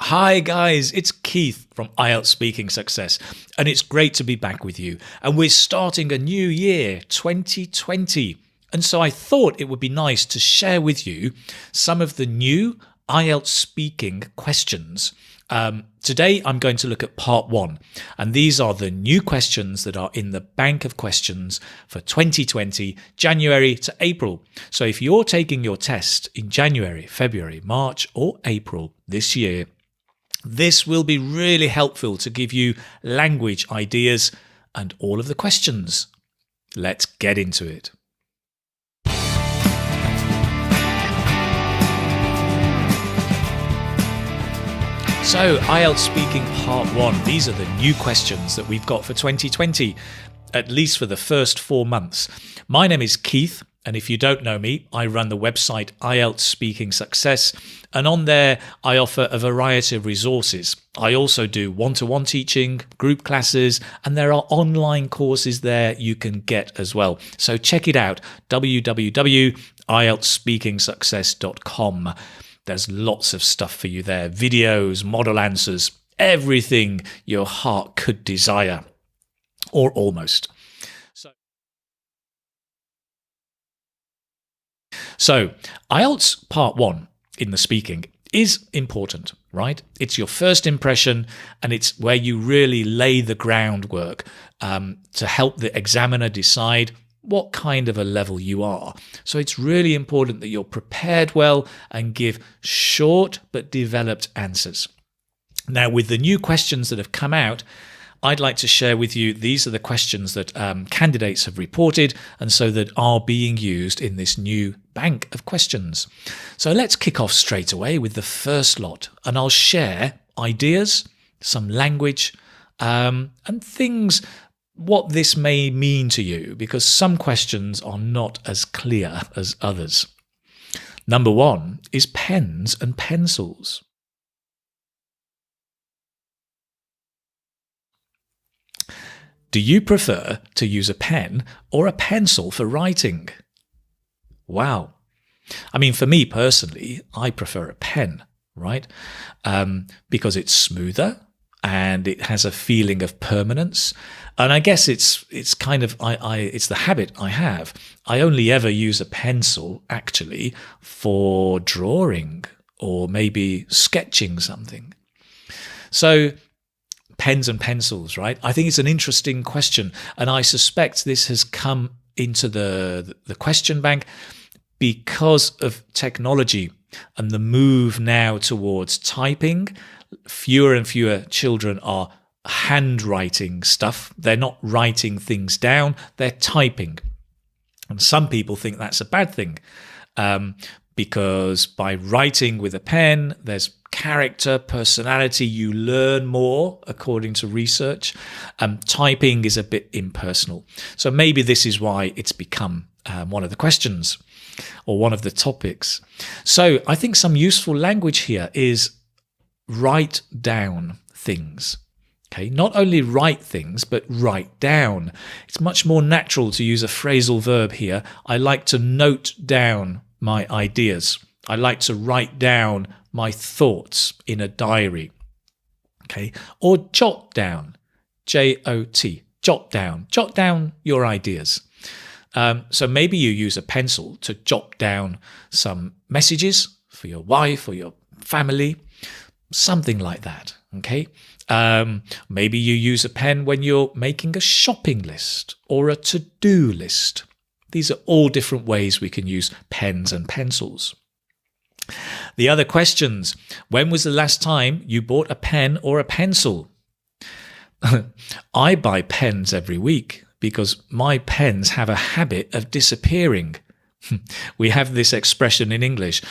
Hi guys, it's Keith from Ielts Speaking Success, and it's great to be back with you. And we're starting a new year, 2020. And so I thought it would be nice to share with you some of the new Ielts speaking questions. Today I'm going to look at part one, and these are the new questions that are in the bank of questions for 2020, January to April. So if you're taking your test in January, February, March or April this year, this will be really helpful to give you language ideas and all of the questions. Let's get into it. So, IELTS Speaking Part 1. These are the new questions that we've got for 2020, at least for the first 4 months. My name is Keith, and if you don't know me, I run the website IELTS Speaking Success, and on there I offer a variety of resources. I also do one-to-one teaching, group classes, and there are online courses there you can get as well. So check it out, www.ieltsspeakingsuccess.com. There's lots of stuff for you there, videos, model answers, everything your heart could desire, or almost. So, IELTS Part 1 in the speaking is important, right? It's your first impression, and it's where you really lay the groundwork to help the examiner decide what kind of a level you are. So it's really important that you're prepared well and give short but developed answers. Now, with the new questions that have come out, I'd like to share with you, these are the questions that candidates have reported and so that are being used in this new bank of questions. So let's kick off straight away with the first lot, and I'll share ideas, some language, and things, what this may mean to you, because some questions are not as clear as others. Number one is pens and pencils. Do you prefer to use a pen or a pencil for writing? Wow. I mean, for me personally, I prefer a pen, right? Because it's smoother and it has a feeling of permanence. And I guess it's kind of, it's the habit I have. I only ever use a pencil actually for drawing or maybe sketching something. So pens and pencils, right? I think it's an interesting question, and I suspect this has come into the question bank because of technology and the move now towards typing. Fewer and fewer children are handwriting stuff. They're not writing things down, they're typing. And some people think that's a bad thing because by writing with a pen, there's character, personality, you learn more according to research. Typing is a bit impersonal. So maybe this is why it's become one of the questions or one of the topics. So I think some useful language here is write down things. Okay, not only write things, but write down. It's much more natural to use a phrasal verb here. I like to note down my ideas. I like to write down my thoughts in a diary. Okay, or jot down, J-O-T, jot down your ideas. So maybe you use a pencil to jot down some messages for your wife or your family, something like that. Okay. Maybe you use a pen when you're making a shopping list or a to-do list. These are all different ways we can use pens and pencils. The other questions. When was the last time you bought a pen or a pencil? I buy pens every week because my pens have a habit of disappearing. We have this expression in English,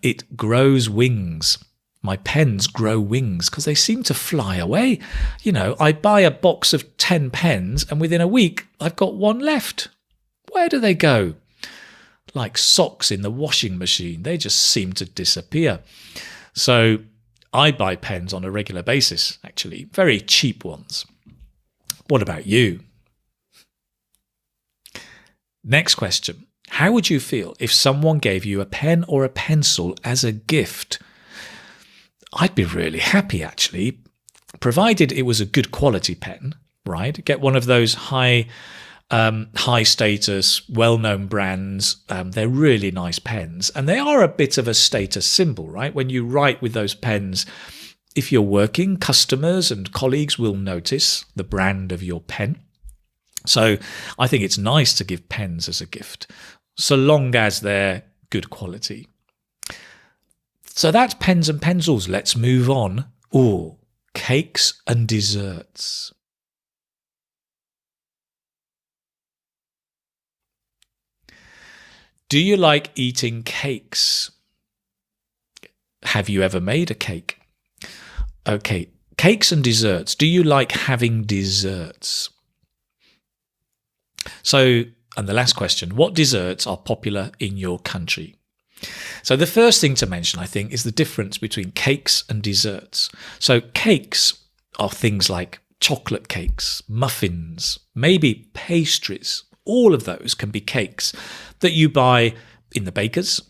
it grows wings. My pens grow wings because they seem to fly away. You know, I buy a box of 10 pens and within a week I've got one left. Where do they go? Like socks in the washing machine, they just seem to disappear. So I buy pens on a regular basis, actually, very cheap ones. What about you? Next question. How would you feel if someone gave you a pen or a pencil as a gift? I'd be really happy actually, provided it was a good quality pen, right? Get one of those high status, well-known brands. They're really nice pens, and they are a bit of a status symbol, right? When you write with those pens, if you're working, customers and colleagues will notice the brand of your pen. So I think it's nice to give pens as a gift, so long as they're good quality. So that's pens and pencils. Let's move on. Oh, cakes and desserts. Do you like eating cakes? Have you ever made a cake? Okay, cakes and desserts. Do you like having desserts? So, and the last question, what desserts are popular in your country? So the first thing to mention, I think, is the difference between cakes and desserts. So cakes are things like chocolate cakes, muffins, maybe pastries. All of those can be cakes that you buy in the baker's.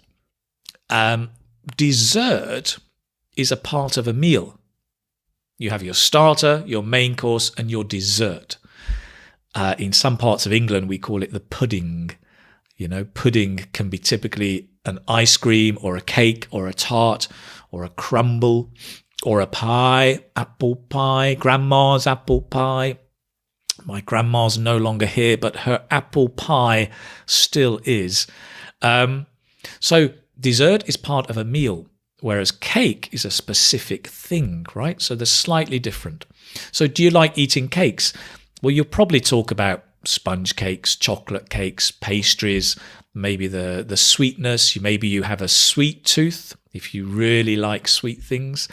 Dessert is a part of a meal. You have your starter, your main course, and your dessert. In some parts of England, we call it the pudding. You know, pudding can be typically an ice cream or a cake or a tart or a crumble or a pie, apple pie, grandma's apple pie. My grandma's no longer here, but her apple pie still is. So dessert is part of a meal, whereas cake is a specific thing, right? So they're slightly different. So do you like eating cakes? Well, you'll probably talk about sponge cakes, chocolate cakes, pastries, maybe the sweetness. Maybe you have a sweet tooth if you really like sweet things,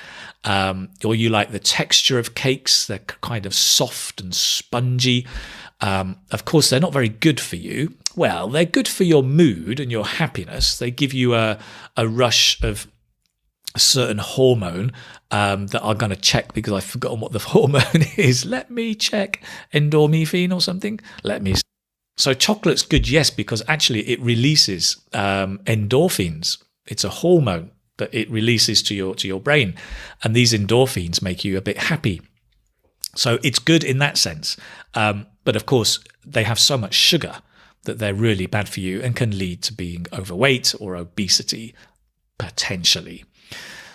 or you like the texture of cakes. They're kind of soft and spongy. Of course, they're not very good for you. Well, they're good for your mood and your happiness. They give you a rush of a certain hormone that I'm going to check because I've forgotten what the hormone is. Let me check. Endorphin or something. So chocolate's good, yes, because actually it releases endorphins. It's a hormone that it releases to your brain, and these endorphins make you a bit happy. So it's good in that sense. But of course, they have so much sugar that they're really bad for you and can lead to being overweight or obesity, potentially.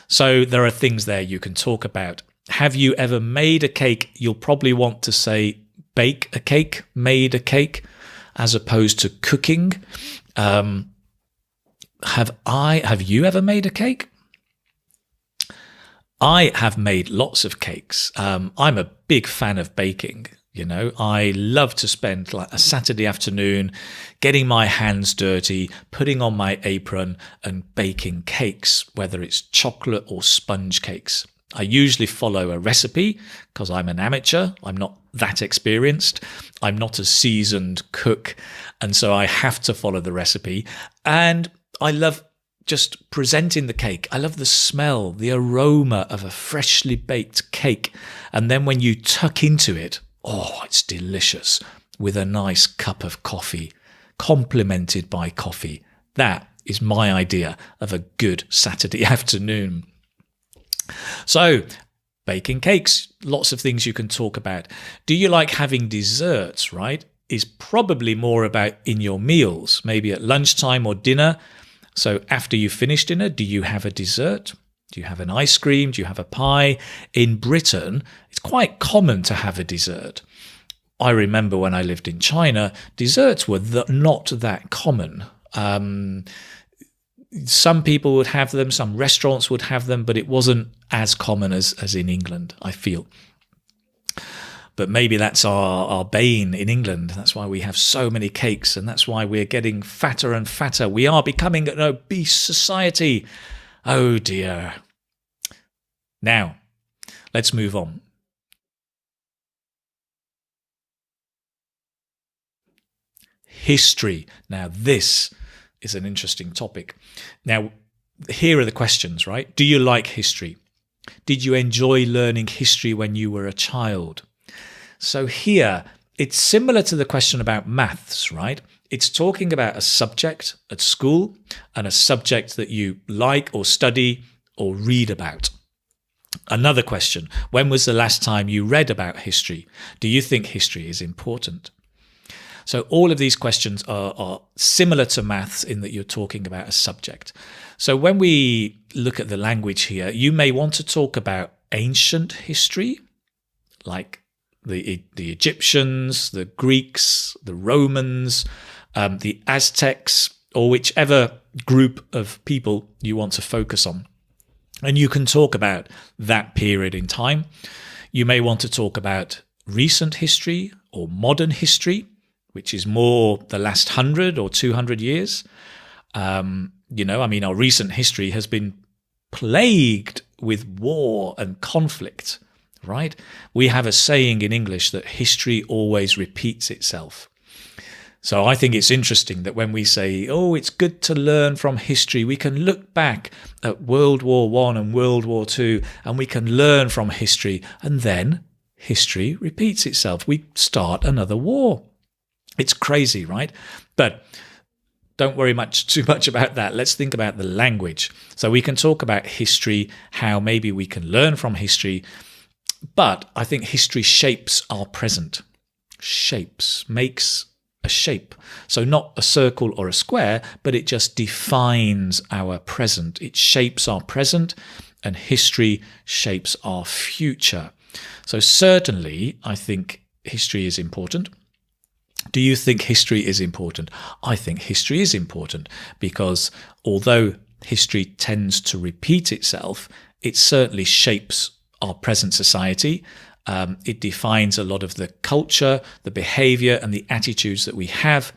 So there are things there you can talk about. Have you ever made a cake? You'll probably want to say bake a cake, made a cake, as opposed to cooking. Have you ever made a cake? I have made lots of cakes. I'm a big fan of baking. You know, I love to spend like a Saturday afternoon getting my hands dirty, putting on my apron and baking cakes, whether it's chocolate or sponge cakes. I usually follow a recipe because I'm an amateur. I'm not that experienced. I'm not a seasoned cook. And so I have to follow the recipe. And I love just presenting the cake. I love the smell, the aroma of a freshly baked cake. And then when you tuck into it, oh, it's delicious with a nice cup of coffee, complemented by coffee. That is my idea of a good Saturday afternoon. So, baking cakes, lots of things you can talk about. Do you like having desserts, right? Is probably more about in your meals, maybe at lunchtime or dinner. So after you finish dinner, do you have a dessert? Do you have an ice cream? Do you have a pie? In Britain, it's quite common to have a dessert. I remember when I lived in China, desserts were not that common. Some people would have them, some restaurants would have them, but it wasn't as common as in England, I feel. But maybe that's our bane in England. That's why we have so many cakes, and that's why we're getting fatter and fatter. We are becoming an obese society. Oh dear. Now, let's move on. History. Now, this is an interesting topic. Now, here are the questions, right? Do you like history? Did you enjoy learning history when you were a child? So here, it's similar to the question about maths, right? It's talking about a subject at school and a subject that you like or study or read about. Another question: when was the last time you read about history? Do you think history is important? So all of these questions are similar to maths in that you're talking about a subject. So when we look at the language here, you may want to talk about ancient history, like the Egyptians, the Greeks, the Romans, the Aztecs, or whichever group of people you want to focus on. And you can talk about that period in time. You may want to talk about recent history or modern history, which is more the last 100 or 200 years. Our recent history has been plagued with war and conflict, right? We have a saying in English that history always repeats itself. So I think it's interesting that when we say, oh, it's good to learn from history, we can look back at World War I and World War II, and we can learn from history, and then history repeats itself. We start another war. It's crazy, right? But don't worry too much about that. Let's think about the language. So we can talk about history, how maybe we can learn from history, but I think history shapes our present. Makes a shape. So not a circle or a square, but it just defines our present. It shapes our present, and history shapes our future. So certainly, I think history is important. Do you think history is important? I think history is important because although history tends to repeat itself, it certainly shapes our present society. It defines a lot of the culture, the behavior, and the attitudes that we have.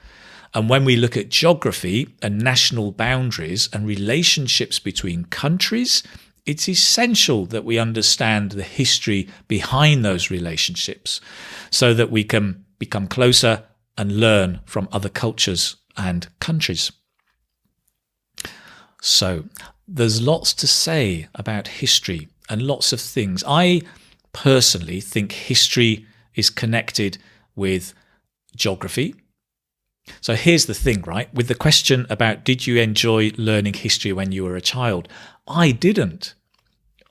And when we look at geography and national boundaries and relationships between countries, it's essential that we understand the history behind those relationships so that we can become closer and learn from other cultures and countries. So there's lots to say about history and lots of things. I personally think history is connected with geography. So here's the thing, right? With the question about did you enjoy learning history when you were a child? I didn't.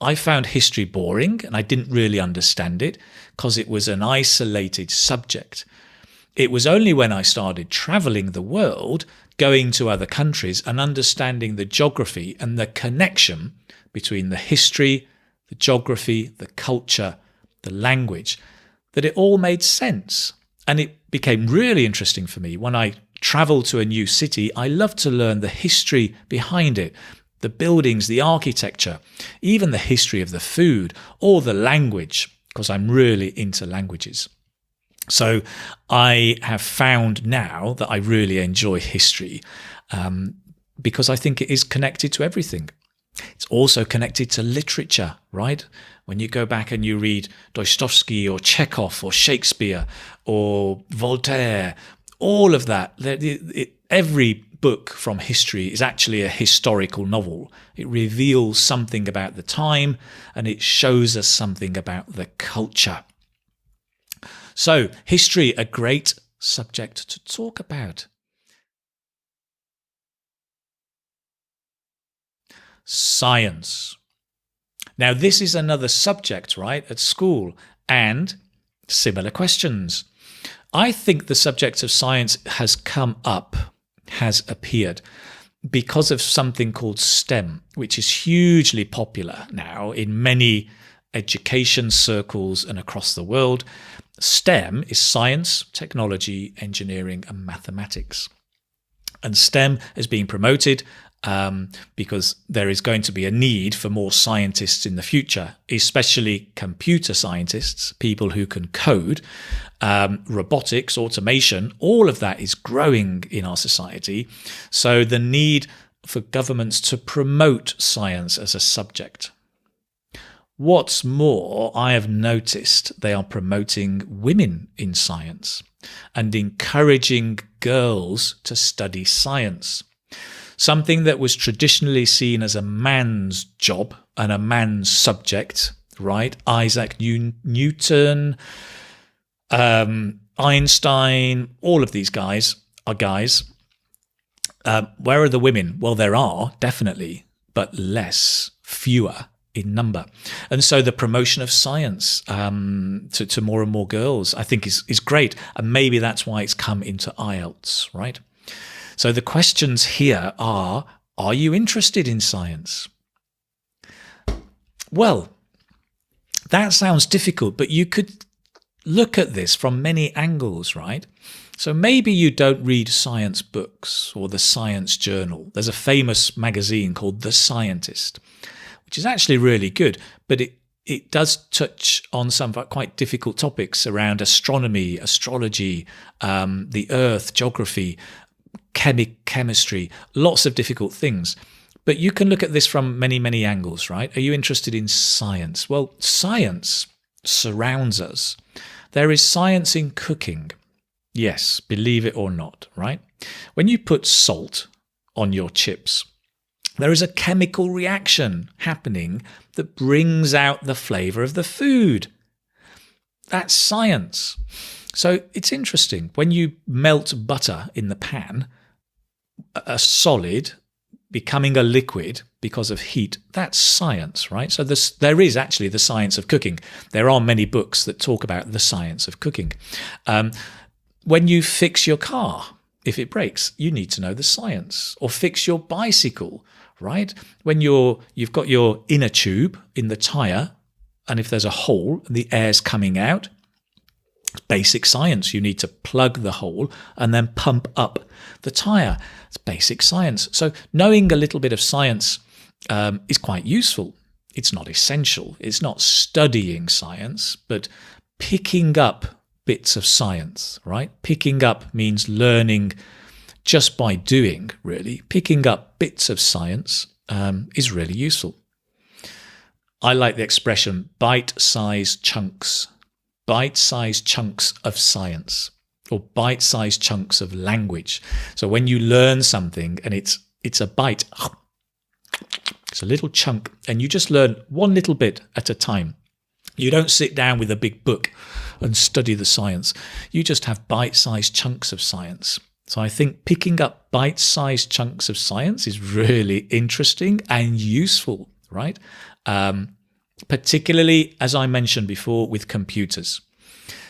I found history boring and I didn't really understand it because it was an isolated subject. It was only when I started traveling the world, going to other countries and understanding the geography and the connection between the history, the geography, the culture, the language, that it all made sense. And it became really interesting for me. When I travel to a new city, I love to learn the history behind it, the buildings, the architecture, even the history of the food or the language, because I'm really into languages. So I have found now that I really enjoy history because I think it is connected to everything. It's also connected to literature, right? When you go back and you read Dostoevsky or Chekhov or Shakespeare or Voltaire, all of that, every book from history is actually a historical novel. It reveals something about the time and it shows us something about the culture. So, history, a great subject to talk about. Science. Now, this is another subject, right, at school, and similar questions. I think the subject of science has appeared because of something called STEM, which is hugely popular now in many education circles and across the world. STEM is science, technology, engineering, and mathematics. And STEM is being promoted because there is going to be a need for more scientists in the future, especially computer scientists, people who can code, robotics, automation, all of that is growing in our society. So the need for governments to promote science as a subject. What's more, I have noticed they are promoting women in science and encouraging girls to study science. Something that was traditionally seen as a man's job and a man's subject, right? Isaac Newton, Einstein, all of these guys are guys. Where are the women? Well, there are, definitely, but fewer. in number. And so the promotion of science to more and more girls, I think is great. And maybe that's why it's come into Ielts, right? So the questions here are you interested in science? Well, that sounds difficult, but you could look at this from many angles, right? So maybe you don't read science books or the Science Journal. There's a famous magazine called The Scientist, which is actually really good, but it does touch on some quite difficult topics around astronomy, astrology, the earth, geography, chemistry, lots of difficult things. But you can look at this from many, many angles, right? Are you interested in science? Well, science surrounds us. There is science in cooking. Yes, believe it or not, right? When you put salt on your chips, there is a chemical reaction happening that brings out the flavour of the food. That's science. So it's interesting. When you melt butter in the pan, a solid becoming a liquid because of heat, that's science, right? So there is actually the science of cooking. There are many books that talk about the science of cooking. When you fix your car, if it breaks, you need to know the science. Or fix your bicycle, right? When you've got your inner tube in the tyre, and if there's a hole and the air's coming out, basic science. You need to plug the hole and then pump up the tyre. It's basic science. So knowing a little bit of science is quite useful. It's not essential. It's not studying science, but picking up bits of science, right? Picking up means learning just by doing, really. Picking up bits of science is really useful. I like the expression bite-sized chunks. Bite-sized chunks of science, or bite-sized chunks of language. So when you learn something and it's a bite, it's a little chunk, and you just learn one little bit at a time. You don't sit down with a big book and study the science. You just have bite-sized chunks of science. So I think picking up bite-sized chunks of science is really interesting and useful, right? Particularly, as I mentioned before, with computers.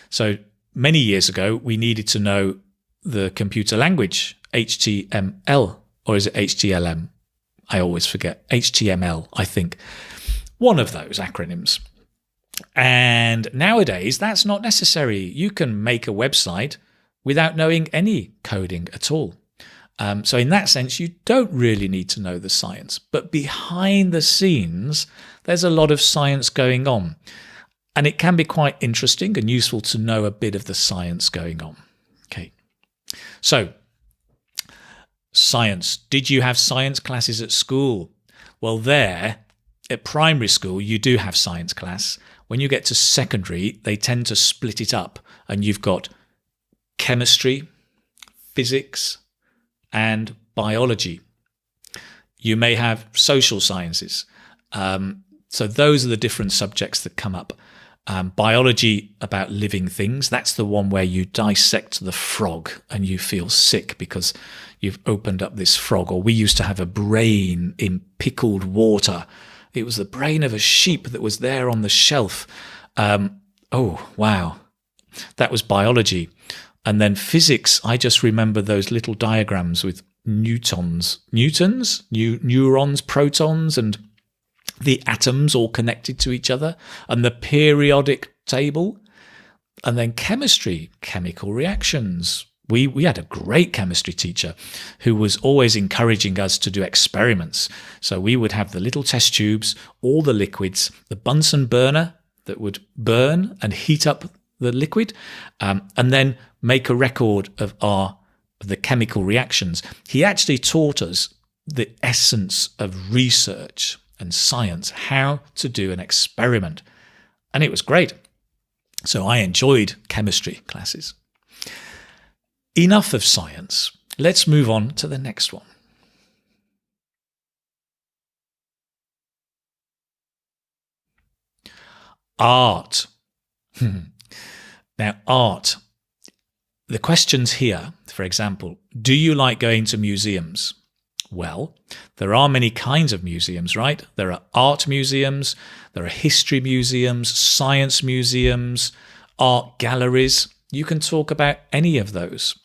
So many years ago, we needed to know the computer language, HTML, or is it HTLM? I always forget. HTML, I think. One of those acronyms. And nowadays, that's not necessary. You can make a website without knowing any coding at all. So in that sense, you don't really need to know the science. But behind the scenes, there's a lot of science going on. And it can be quite interesting and useful to know a bit of the science going on. Okay. So, science. Did you have science classes at school? Well, at primary school, you do have science class. When you get to secondary, they tend to split it up. And you've got chemistry, physics, and biology. You may have social sciences. So those are the different subjects that come up. Biology about living things. That's the one where you dissect the frog and you feel sick because you've opened up this frog. Or we used to have a brain in pickled water. It was the brain of a sheep that was there on the shelf. Oh, wow. That was biology. And then physics, I just remember those little diagrams with neurons, protons, and the atoms all connected to each other, and the periodic table. And then chemistry, chemical reactions. We had a great chemistry teacher who was always encouraging us to do experiments. So we would have the little test tubes, all the liquids, the Bunsen burner that would burn and heat up the liquid, and then make a record of the chemical reactions. He actually taught us the essence of research and science, how to do an experiment. And it was great. So I enjoyed chemistry classes. Enough of science. Let's move on to the next one. Art. Now, art. The questions here, for example, do you like going to museums? Well, there are many kinds of museums, right? There are art museums, there are history museums, science museums, art galleries. You can talk about any of those.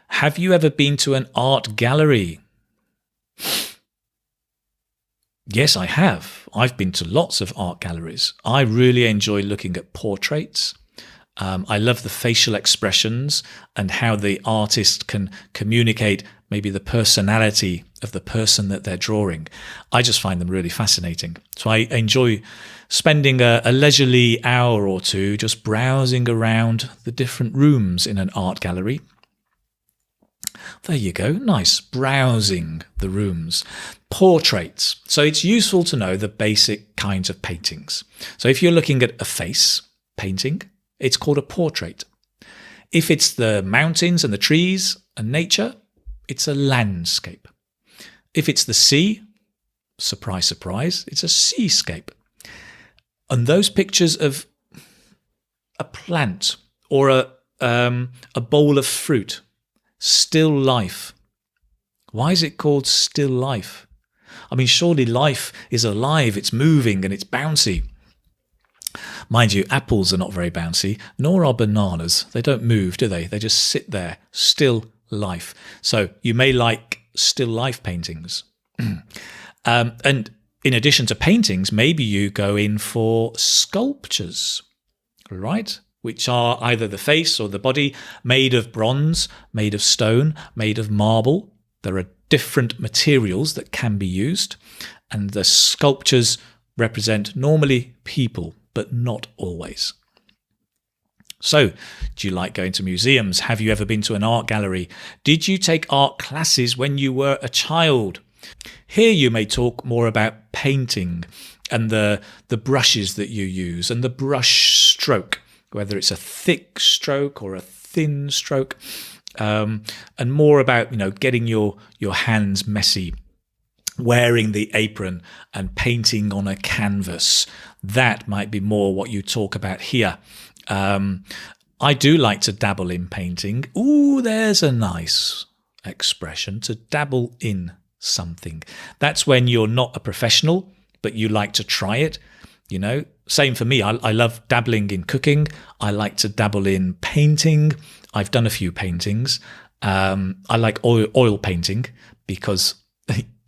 Have you ever been to an art gallery? Yes, I have. I've been to lots of art galleries. I really enjoy looking at portraits. I love the facial expressions and how the artist can communicate maybe the personality of the person that they're drawing. I just find them really fascinating. So I enjoy spending a leisurely hour or two just browsing around the different rooms in an art gallery. There you go. Nice. Browsing the rooms. Portraits. So it's useful to know the basic kinds of paintings. So if you're looking at a face painting, it's called a portrait. If it's the mountains and the trees and nature, it's a landscape. If it's the sea, surprise, surprise, it's a seascape. And those pictures of a plant or a bowl of fruit, still life. Why is it called still life? I mean, surely life is alive, it's moving and it's bouncy. Mind you, apples are not very bouncy, nor are bananas. They don't move, do they? They just sit there, still life. So you may like still life paintings. And in addition to paintings, maybe you go in for sculptures, right? Which are either the face or the body made of bronze, made of stone, made of marble. There are different materials that can be used, and the sculptures represent normally people, but not always. So, do you like going to museums? Have you ever been to an art gallery? Did you take art classes when you were a child? Here you may talk more about painting and the brushes that you use and the brush stroke, whether it's a thick stroke or a thin stroke, and more about, getting your hands messy, wearing the apron and painting on a canvas. That might be more what you talk about here. I do like to dabble in painting. Ooh, there's a nice expression, to dabble in something. That's when you're not a professional, but you like to try it. Same for me. I love dabbling in cooking. I like to dabble in painting. I've done a few paintings. I like oil painting because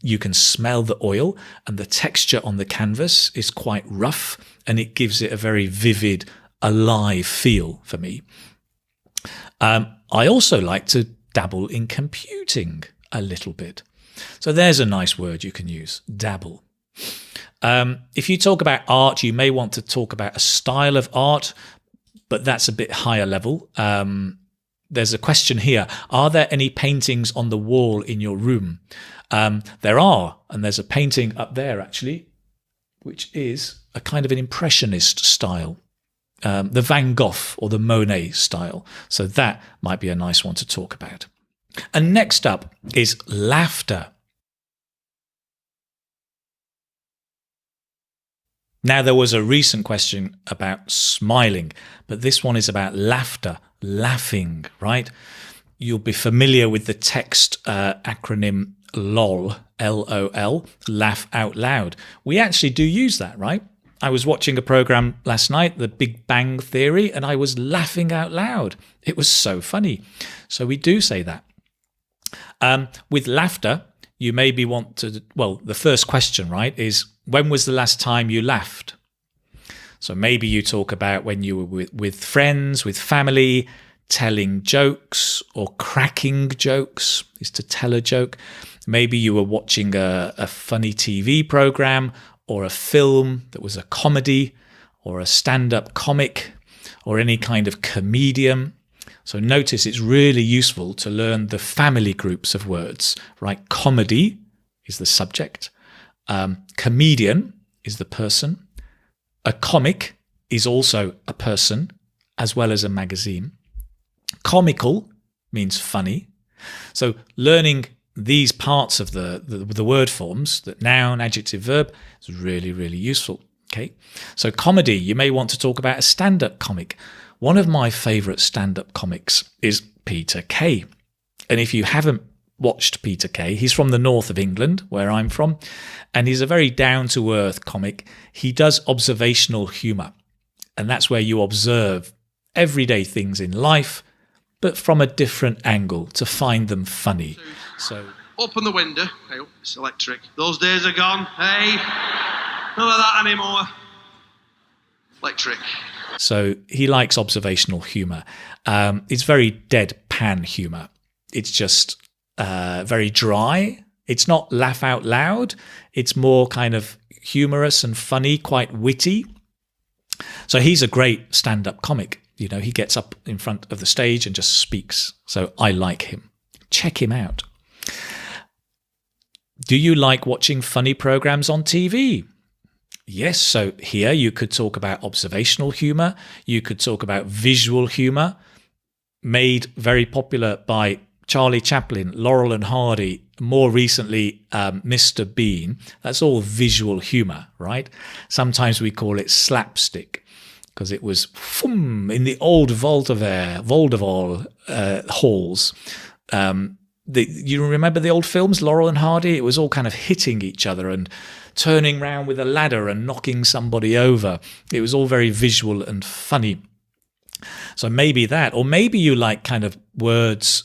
you can smell the oil and the texture on the canvas is quite rough and it gives it a very vivid, alive feel for me. I also like to dabble in computing a little bit. So there's a nice word you can use, dabble. If you talk about art, you may want to talk about a style of art, but that's a bit higher level. There's a question here. Are there any paintings on the wall in your room? There are, and there's a painting up there actually, which is a kind of an impressionist style, the Van Gogh or the Monet style. So that might be a nice one to talk about. And next up is laughter. Now, there was a recent question about smiling, but this one is about laughter, laughing, right? You'll be familiar with the text acronym LOL, L-O-L, laugh out loud. We actually do use that, right? I was watching a program last night, The Big Bang Theory, and I was laughing out loud. It was so funny. So we do say that. With laughter, you maybe want to, the first question, right, is when was the last time you laughed? So maybe you talk about when you were with friends, with family, telling jokes or cracking jokes is to tell a joke. Maybe you were watching a funny TV program or a film that was a comedy or a stand-up comic or any kind of comedian. So notice it's really useful to learn the family groups of words, right? Comedy is the subject. Comedian is the person. A comic is also a person as well as a magazine. Comical means funny. So learning these parts of the word forms, the noun, adjective, verb, is really, really useful. Okay. So comedy, you may want to talk about a stand-up comic. One of my favourite stand-up comics is Peter Kay. And if you haven't watched Peter Kay. He's from the north of England, where I'm from, and he's a very down-to-earth comic. He does observational humour, and that's where you observe everyday things in life, but from a different angle to find them funny. So open the window. Hey, it's electric. Those days are gone. Hey, none of that anymore. Electric. So he likes observational humour. It's very deadpan humour. It's just very dry. It's not laugh out loud. It's more kind of humorous and funny, quite witty. So he's a great stand-up comic. You know, he gets up in front of the stage and just speaks. So I like him. Check him out. Do you like watching funny programs on TV? Yes, so here you could talk about observational humour. You could talk about visual humour, made very popular by Charlie Chaplin, Laurel and Hardy, more recently Mr. Bean. That's all visual humour, right? Sometimes we call it slapstick because it was in the old vaudeville halls. You remember the old films, Laurel and Hardy? It was all kind of hitting each other and turning round with a ladder and knocking somebody over. It was all very visual and funny. So maybe that, or maybe you like kind of words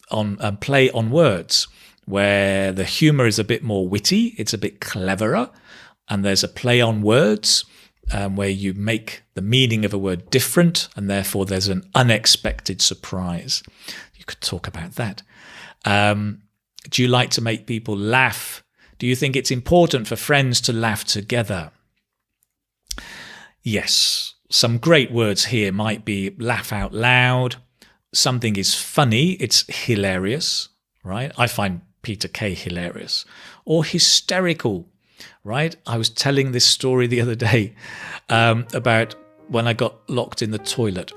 on play on words, where the humour is a bit more witty, it's a bit cleverer, and there's a play on words where you make the meaning of a word different, and therefore there's an unexpected surprise. You could talk about that. Do you like to make people laugh? Do you think it's important for friends to laugh together? Yes. Some great words here might be laugh out loud. Something is funny. It's hilarious, right? I find Peter Kay hilarious. Or hysterical, right? I was telling this story the other day about when I got locked in the toilet,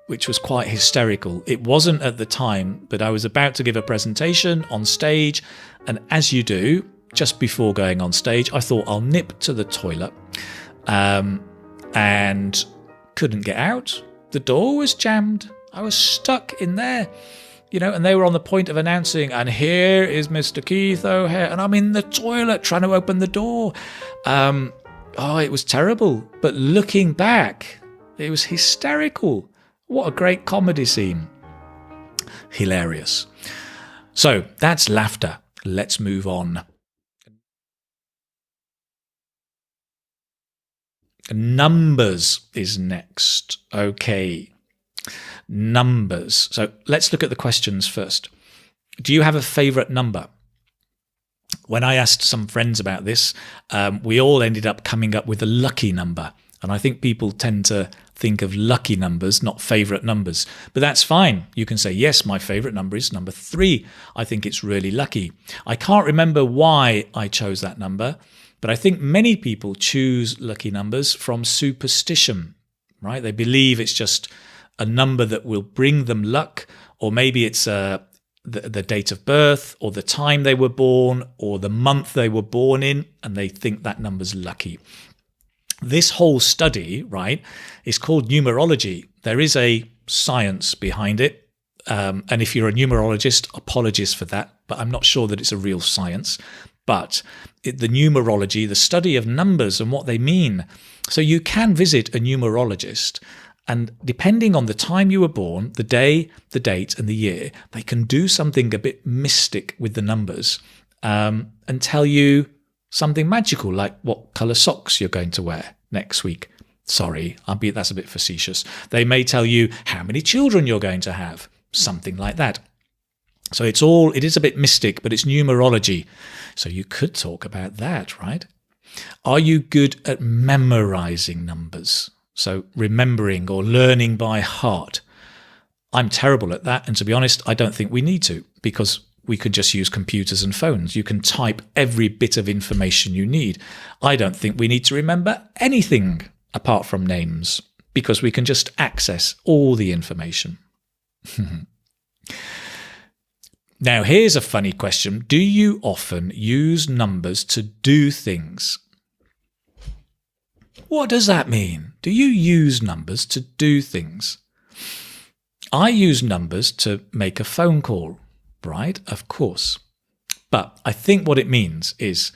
which was quite hysterical. It wasn't at the time, but I was about to give a presentation on stage. And as you do, just before going on stage, I thought I'll nip to the toilet and couldn't get out. The door was jammed. I was stuck in there, you know, and they were on the point of announcing, and here is Mr. Keith O'Hare. And I'm in the toilet trying to open the door. It was terrible. But looking back, it was hysterical. What a great comedy scene. Hilarious. So that's laughter. Let's move on. Numbers is next. Okay. Numbers. So let's look at the questions first. Do you have a favourite number? When I asked some friends about this, we all ended up coming up with a lucky number. And I think people tend to think of lucky numbers, not favourite numbers. But that's fine. You can say, yes, my favourite number is number 3. I think it's really lucky. I can't remember why I chose that number, but I think many people choose lucky numbers from superstition, right? They believe it's just a number that will bring them luck, or maybe it's the date of birth, or the time they were born, or the month they were born in, and they think that number's lucky. This whole study, right, is called numerology. There is a science behind it. And if you're a numerologist, apologies for that, but I'm not sure that it's a real science. But the numerology, the study of numbers and what they mean. So you can visit a numerologist, and depending on the time you were born, the day, the date, and the year, they can do something a bit mystic with the numbers and tell you something magical, like what colour socks you're going to wear next week. Sorry, that's a bit facetious. They may tell you how many children you're going to have, something like that. So it is a bit mystic, but it's numerology. So you could talk about that, right? Are you good at memorising numbers? So remembering or learning by heart. I'm terrible at that. And to be honest, I don't think we need to, because we could just use computers and phones. You can type every bit of information you need. I don't think we need to remember anything apart from names, because we can just access all the information. Now, here's a funny question. Do you often use numbers to do things? What does that mean? Do you use numbers to do things? I use numbers to make a phone call. right? Of course. But I think what it means is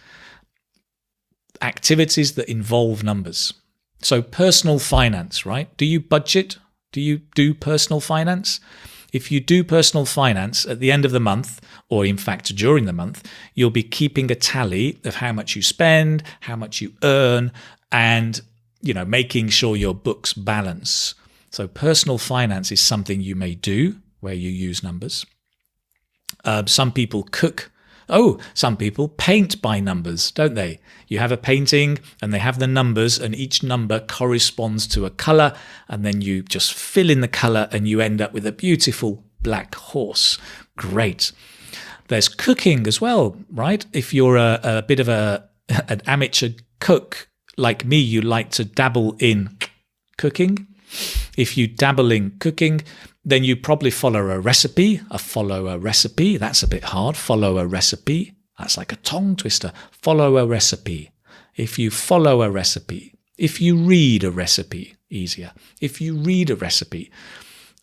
activities that involve numbers. So personal finance, right? Do you budget? Do you do personal finance? If you do personal finance at the end of the month, or in fact during the month, you'll be keeping a tally of how much you spend, how much you earn, and making sure your books balance. So personal finance is something you may do where you use numbers. Some people cook. Some people paint by numbers, don't they? You have a painting and they have the numbers, and each number corresponds to a colour, and then you just fill in the colour and you end up with a beautiful black horse. Great. There's cooking as well, right? If you're a bit of an amateur cook like me, you like to dabble in cooking. If you dabble in cooking, then you probably follow a recipe. That's a bit hard. Follow a recipe. That's like a tongue twister. Follow a recipe. If you follow a recipe. If you read a recipe, easier. If you read a recipe,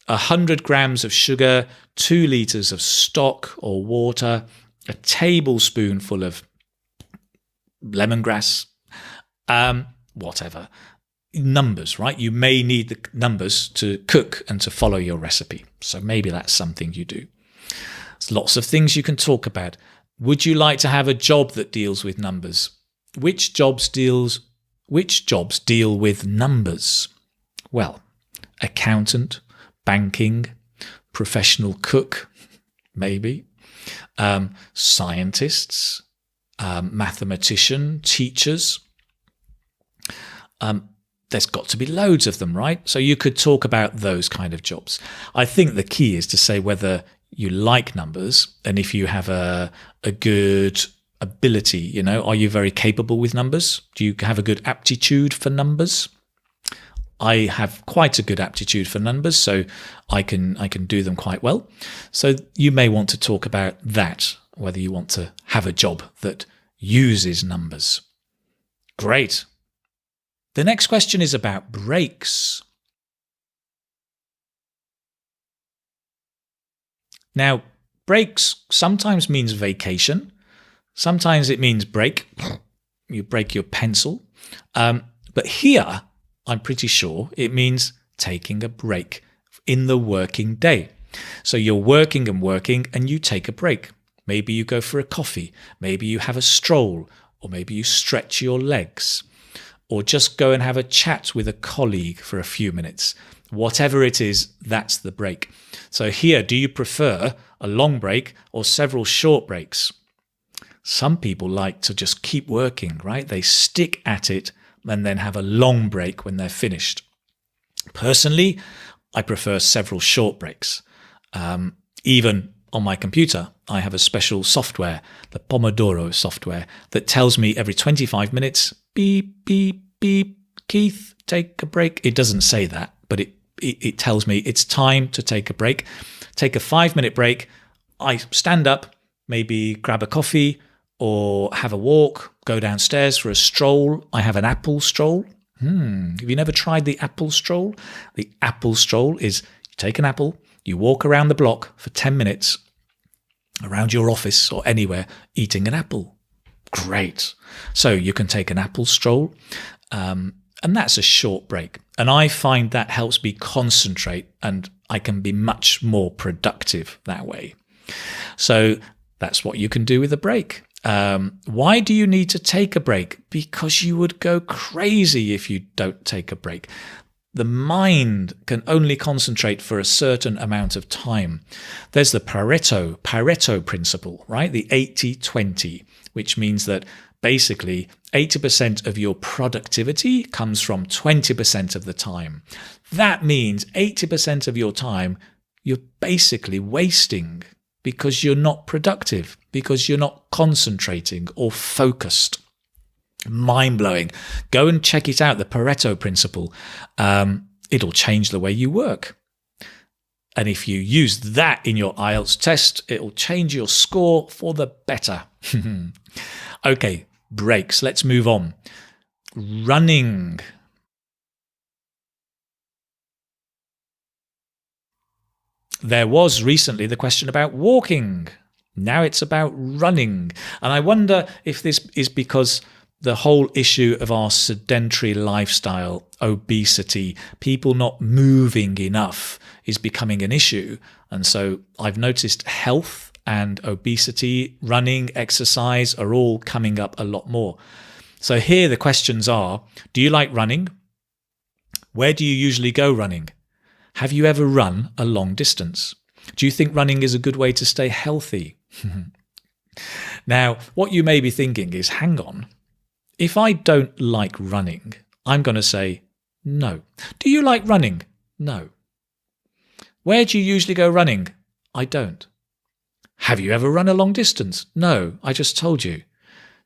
100 grams of sugar, 2 litres of stock or water, a tablespoonful of lemongrass, whatever. Numbers, right? You may need the numbers to cook and to follow your recipe. So maybe that's something you do. There's lots of things you can talk about. Would you like to have a job that deals with numbers? Which jobs deal with numbers? Well, accountant, banking, professional cook, maybe, scientists, mathematician, teachers. There's got to be loads of them, right? So you could talk about those kind of jobs. I think the key is to say whether you like numbers and if you have a good ability, are you very capable with numbers? Do you have a good aptitude for numbers? I have quite a good aptitude for numbers, so I can do them quite well. So you may want to talk about that, whether you want to have a job that uses numbers. Great. The next question is about breaks. Now, breaks sometimes means vacation. Sometimes it means break. You break your pencil. But here, I'm pretty sure it means taking a break in the working day. So you're working and you take a break. Maybe you go for a coffee. Maybe you have a stroll. Or maybe you stretch your legs. Or just go and have a chat with a colleague for a few minutes. Whatever it is, that's the break. So here, do you prefer a long break or several short breaks? Some people like to just keep working, right? They stick at it and then have a long break when they're finished. Personally, I prefer several short breaks. Even on my computer, I have a special software, the Pomodoro software, that tells me every 25 minutes, beep, beep, beep, Keith, take a break. It doesn't say that, but it tells me it's time to take a break. Take a 5-minute break. I stand up, maybe grab a coffee or have a walk, go downstairs for a stroll. I have an apple stroll. Have you never tried the apple stroll? The apple stroll is you take an apple, you walk around the block for 10 minutes around your office or anywhere eating an apple. Great. So you can take an apple stroll, and that's a short break. And I find that helps me concentrate and I can be much more productive that way. So that's what you can do with a break. Why do you need to take a break? Because you would go crazy if you don't take a break. The mind can only concentrate for a certain amount of time. There's the Pareto principle, right? The 80-20, which means that basically 80% of your productivity comes from 20% of the time. That means 80% of your time you're basically wasting because you're not productive, because you're not concentrating or focused. Mind-blowing. Go and check it out, the Pareto principle. It'll change the way you work. And if you use that in your Ielts test, it'll change your score for the better. Okay, breaks. Let's move on. Running. There was recently the question about walking. Now it's about running. And I wonder if this is because the whole issue of our sedentary lifestyle, obesity, people not moving enough is becoming an issue. And so I've noticed health and obesity, running, exercise are all coming up a lot more. So here the questions are, do you like running? Where do you usually go running? Have you ever run a long distance? Do you think running is a good way to stay healthy? Now, what you may be thinking is, hang on, if I don't like running, I'm going to say no. Do you like running? No. Where do you usually go running? I don't. Have you ever run a long distance? No, I just told you.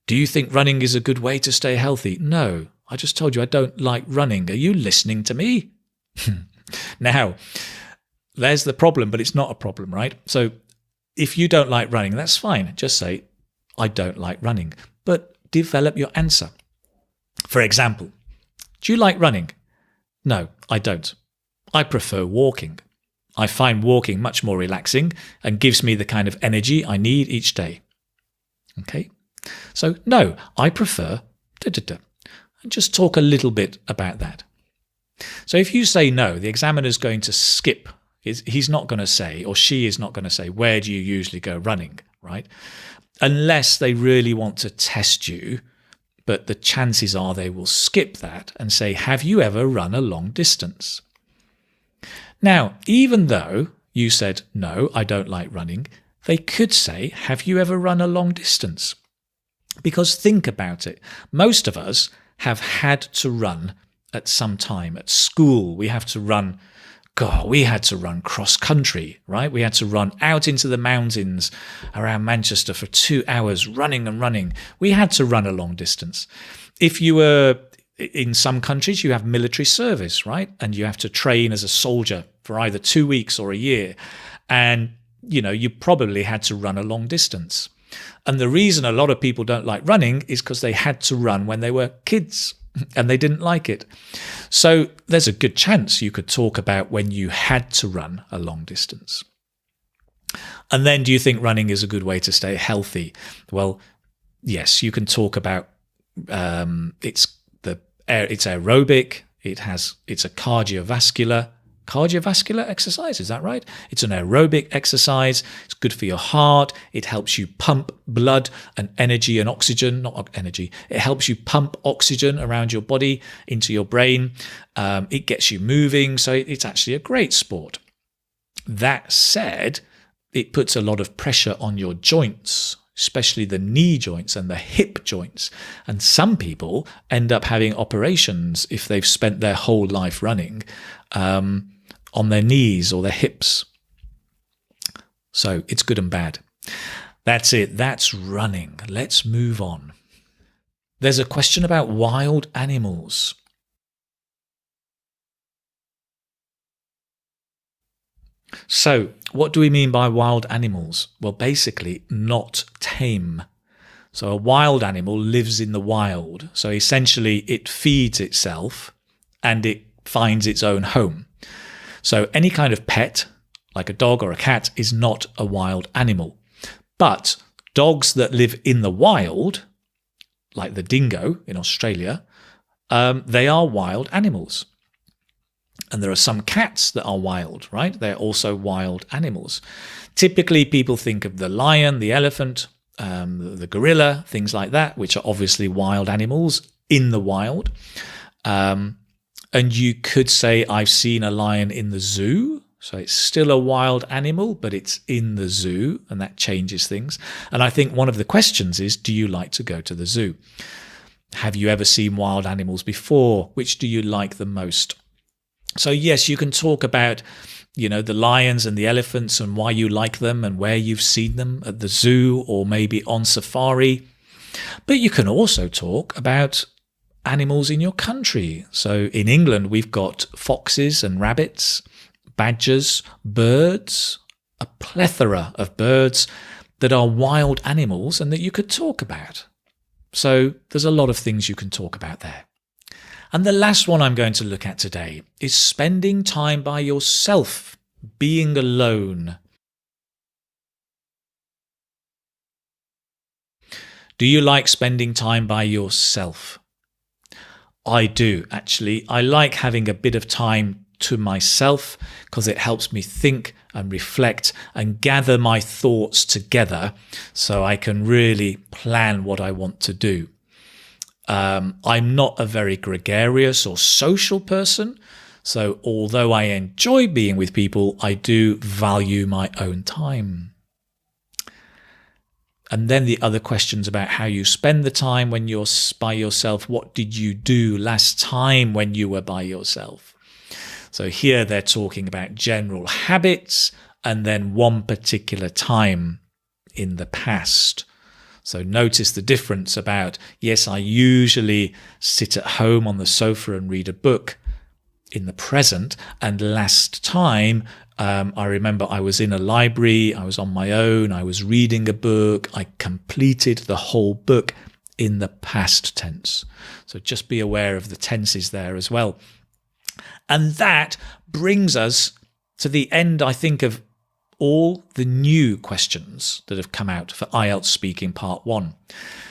Do you think running is a good way to stay healthy? No, I just told you I don't like running. Are you listening to me? Now, there's the problem, but it's not a problem, right? So if you don't like running, that's fine. Just say, I don't like running. But develop your answer. For example, do you like running? No, I don't. I prefer walking. I find walking much more relaxing and gives me the kind of energy I need each day. Okay? So, no, I prefer And just talk a little bit about that. So if you say no, the examiner's going to skip. He's not going to say, or she is not going to say, where do you usually go running, right? Unless they really want to test you, but the chances are they will skip that and say, have you ever run a long distance? Now, even though you said, no, I don't like running, they could say, have you ever run a long distance? Because think about it. Most of us have had to run at some time. At school, we had to run cross country, right? We had to run out into the mountains around Manchester for 2 hours, running and running. We had to run a long distance. If you were in some countries, you have military service, right? And you have to train as a soldier for either 2 weeks or a year. And, you probably had to run a long distance. And the reason a lot of people don't like running is because they had to run when they were kids and they didn't like it. So there's a good chance you could talk about when you had to run a long distance. And then, do you think running is a good way to stay healthy? Well, yes, you can talk about it's aerobic, it's a cardiovascular exercise, is that right? It's an aerobic exercise. It's good for your heart. It helps you pump blood and energy and oxygen, not energy. It helps you pump oxygen around your body into your brain. It gets you moving. So it's actually a great sport. That said, it puts a lot of pressure on your joints, especially the knee joints and the hip joints. And some people end up having operations if they've spent their whole life running on their knees or their hips. So it's good and bad. That's it. That's running. Let's move on. There's a question about wild animals. So what do we mean by wild animals? Well, basically not tame. So a wild animal lives in the wild. So essentially it feeds itself and it finds its own home. So any kind of pet, like a dog or a cat, is not a wild animal. But dogs that live in the wild, like the dingo in Australia, they are wild animals. And there are some cats that are wild, right? They're also wild animals. Typically, people think of the lion, the elephant, the gorilla, things like that, which are obviously wild animals in the wild. And you could say, I've seen a lion in the zoo. So it's still a wild animal, but it's in the zoo, and that changes things. And I think one of the questions is, do you like to go to the zoo? Have you ever seen wild animals before? Which do you like the most? So yes, you can talk about, the lions and the elephants and why you like them and where you've seen them at the zoo or maybe on safari. But you can also talk about animals in your country. So in England, we've got foxes and rabbits, badgers, birds, a plethora of birds that are wild animals and that you could talk about. So there's a lot of things you can talk about there. And the last one I'm going to look at today is spending time by yourself, being alone. Do you like spending time by yourself? I do, actually. I like having a bit of time to myself because it helps me think and reflect and gather my thoughts together so I can really plan what I want to do. I'm not a very gregarious or social person, so although I enjoy being with people, I do value my own time. And then the other questions about how you spend the time when you're by yourself. What did you do last time when you were by yourself? So here they're talking about general habits and then one particular time in the past. So notice the difference about, yes, I usually sit at home on the sofa and read a book in the present, and last time I remember I was in a library, I was on my own, I was reading a book, I completed the whole book in the past tense. So just be aware of the tenses there as well. And that brings us to the end, I think, of all the new questions that have come out for IELTS Speaking Part 1.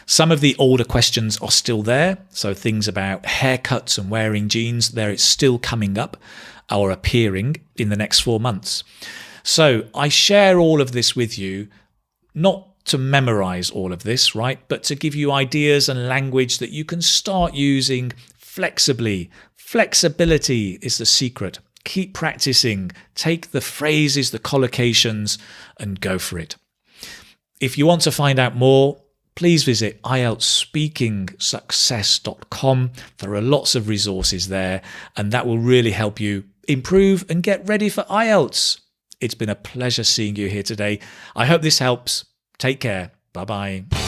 Some of the older questions are still there, so things about haircuts and wearing jeans, it's still coming up or appearing in the next 4 months. So I share all of this with you, not to memorize all of this, right, but to give you ideas and language that you can start using flexibly. Flexibility is the secret. Keep practicing, take the phrases, the collocations, and go for it. If you want to find out more, please visit IELTSSpeakingSuccess.com. There are lots of resources there, and that will really help you improve and get ready for IELTS. It's been a pleasure seeing you here today. I hope this helps. Take care. Bye-bye.